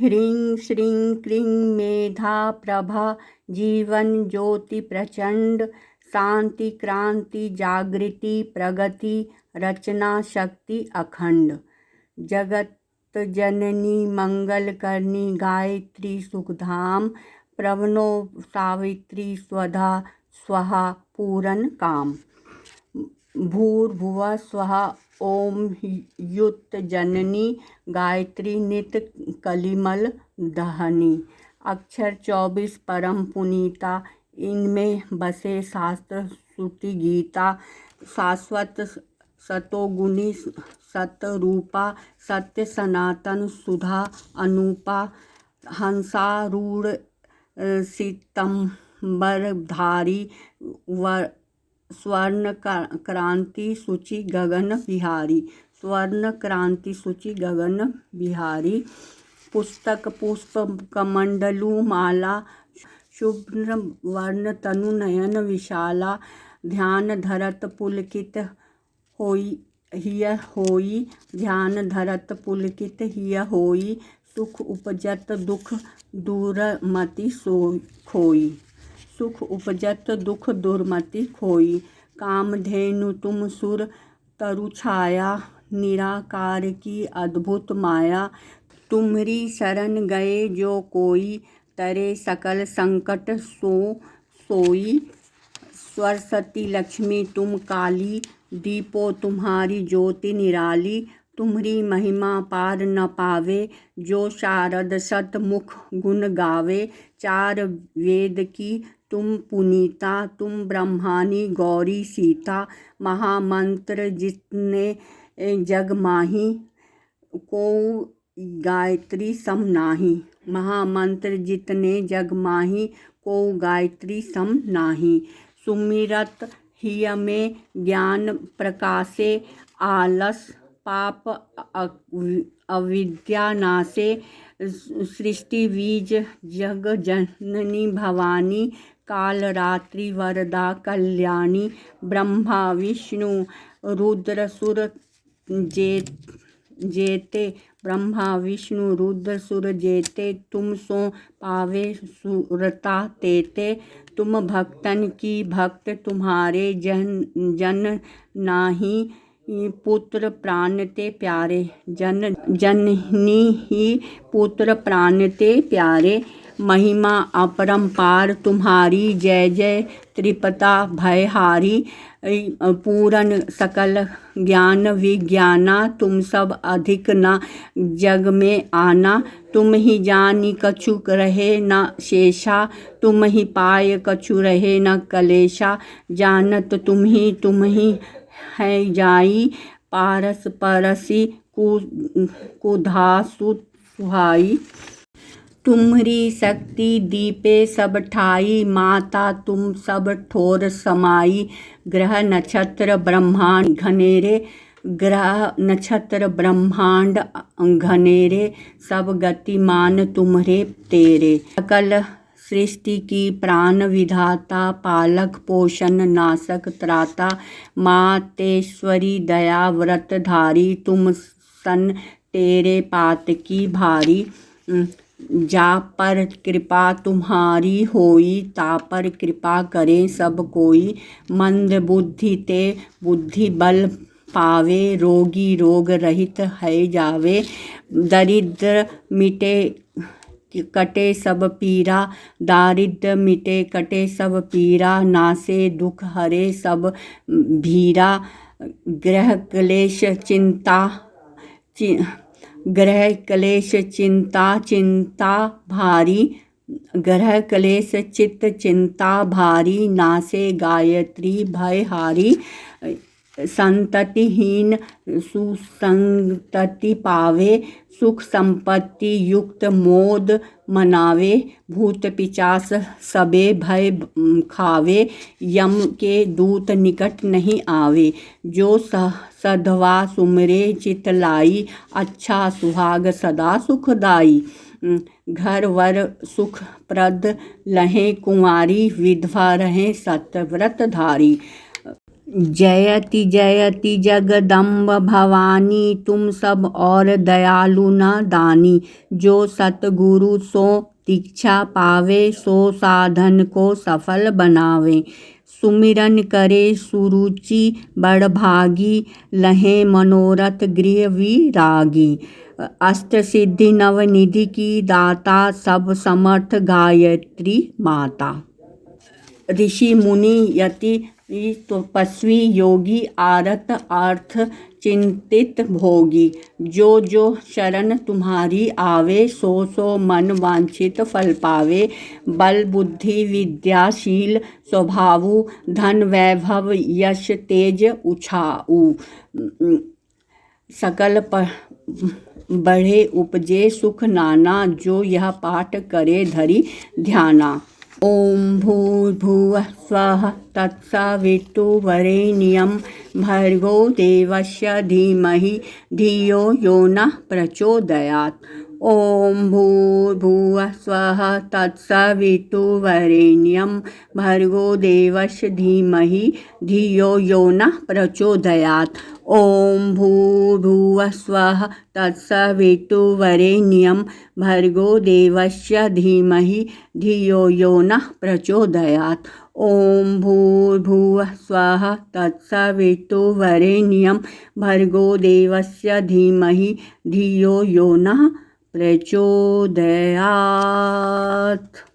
ह्रीं श्रीं क्रीं मेधा प्रभा जीवन ज्योति प्रचंड शांति क्रांति जागृति प्रगति रचना शक्ति अखंड। जगत जननी मंगल करनी गायत्री सुखधाम प्रवनो सावित्री स्वधा स्वाहा पूरन काम। भूर्भुवः स्वः ओम युत जननी गायत्री नित कलिमल दहनी। अक्षर 24 परम पुनीता इनमें बसे शास्त्र श्रुति गीता। शाश्वत सतोगुणी सतरूपा सत्य सनातन सुधा अनूपा। हंसारूढ़ सितंबरधारी स्वर्ण क्रांति सूचि गगन बिहारी। स्वर्ण क्रांति सूचि गगन बिहारी। पुस्तक पुष्प कमंडलु माला शुभ्र वर्ण तनु नयन विशाला। ध्यान धरत पुलकित होई हिय होई। ध्यान धरत पुलकित हिय होई। सुख उपजत दुख दूरमति खोई। सुख उपजत दुख दुर्मति खोई। कामधेनु तुम सुर तरु छाया निराकार की अद्भुत माया। तुम्हरी शरण गए जो कोई तरे सकल संकट सोई। सरस्वती लक्ष्मी तुम काली दीपो तुम्हारी ज्योति निराली। तुम्हरी महिमा पार न पावे जो शारद सत मुख गुण गावे। चार वेद की तुम पुनीता तुम ब्रह्मानी गौरी सीता। महामंत्र जितने जग माही को गायत्री सम नाही। महामंत्र जितने जग माही को गायत्री सम नाही। सुमिरत हिय में ज्ञान प्रकाशे आलस पाप अविद्या नासे। सृष्टि बीज जग जननी भवानी काल रात्रि वरदा कल्याणी। ब्रह्मा विष्णु रुद्र सुर जेते। ब्रह्मा विष्णु रुद्र सुर जेते। तुम सो पावे सुरता तेते। तुम भक्तन की भक्त तुम्हारे जन नाही। पुत्र प्राण ते प्यारे जन जननी ही पुत्र प्राण ते प्यारे। महिमा अपरंपार तुम्हारी जय जय त्रिपता भयहारी। पूरन सकल ज्ञान विज्ञाना तुम सब अधिक न जग में आना। तुम ही जानी कछु रहे न शेषा। तुम ही पाय कछु रहे न कलेशा। जानत तुम ही है जाई पारस परसी कुधासु सुहाई। तुम्हरी शक्ति दीपे सब ठाई माता तुम सब ठोर समाई। ग्रह नक्षत्र ब्रह्मांड घनेरे ग्रह नक्षत्र ब्रह्मांड घनेरे सब गतिमान तुम्हारे तेरे। सकल सृष्टि की प्राण विधाता पालक पोषण नाशक त्राता। मातेश्वरी दया व्रत धारी तुम सन तेरे पात की भारी। जा पर कृपा तुम्हारी होई ता पर कृपा करें सब कोई। मंद बुद्धि ते बुद्धि बल पावे रोगी रोग रहित है जावे। दरिद्र मिटे कटे सब पीरा दारिद्र मिटे कटे सब पीरा। नासे दुख हरे सब भीरा। ग्रह क्लेश चिंता भारी। ग्रह क्लेश चित्त चिंता भारी। नासे गायत्री भयहारी। संततिहीन सुसंतति पावे। सुख संपत्ति युक्त मोद मनावे। भूत पिचास सबे भय खावे। यम के दूत निकट नहीं आवे। जो सधवा सुमरे चितलाई अच्छा सुहाग सदा सुखदाई। घर वर सुख प्रद लहें कुंवारी विधवा रहें सत्यव्रत धारी। जयति जयति जगदम्ब भवानी, तुम सब और दयालु न दानी। जो सतगुरु सो दीक्षा पावे, सो साधन को सफल बनावे। सुमिरन करे सुरुचि बड़भागी, लहे मनोरथ गृह विरागी। अष्ट सिद्धि नवनिधि की दाता, सब समर्थ गायत्री माता। ऋषि मुनि यति तपस्वी योगी, आरत अर्थ चिंतित भोगी। जो जो शरण तुम्हारी आवे, सो सो मन वांछित फल पावे। बल बुद्धि विद्याशील स्वभावु, धन वैभव यश तेज उछाऊ। सकल बढ़े उपजे सुख नाना, जो यह पाठ करे धरि ध्याना। ओम भूर्भुवः स्वः तत्सवितुर्वरेण्यं, भर्गो देवस्य धीमहि धियो यो नः प्रचोदयात्। ओम भूर्भुवः स्वः तत्सवितुर्वरेण्यं, भर्गो देवस्य धीमहि धियो यो नः प्रचोदयात्। ओम भूर्भुवः स्वः तत्सवितुर्वरेण्यं, भर्गो देवस्य धीमहि धियो यो नः प्रचोदयात्। ओम भूर्भुवः स्वः तत्सवितुर्वरेण्यं, भर्गो देवस्य धीमहि धियो यो नः प्रचोदयात्।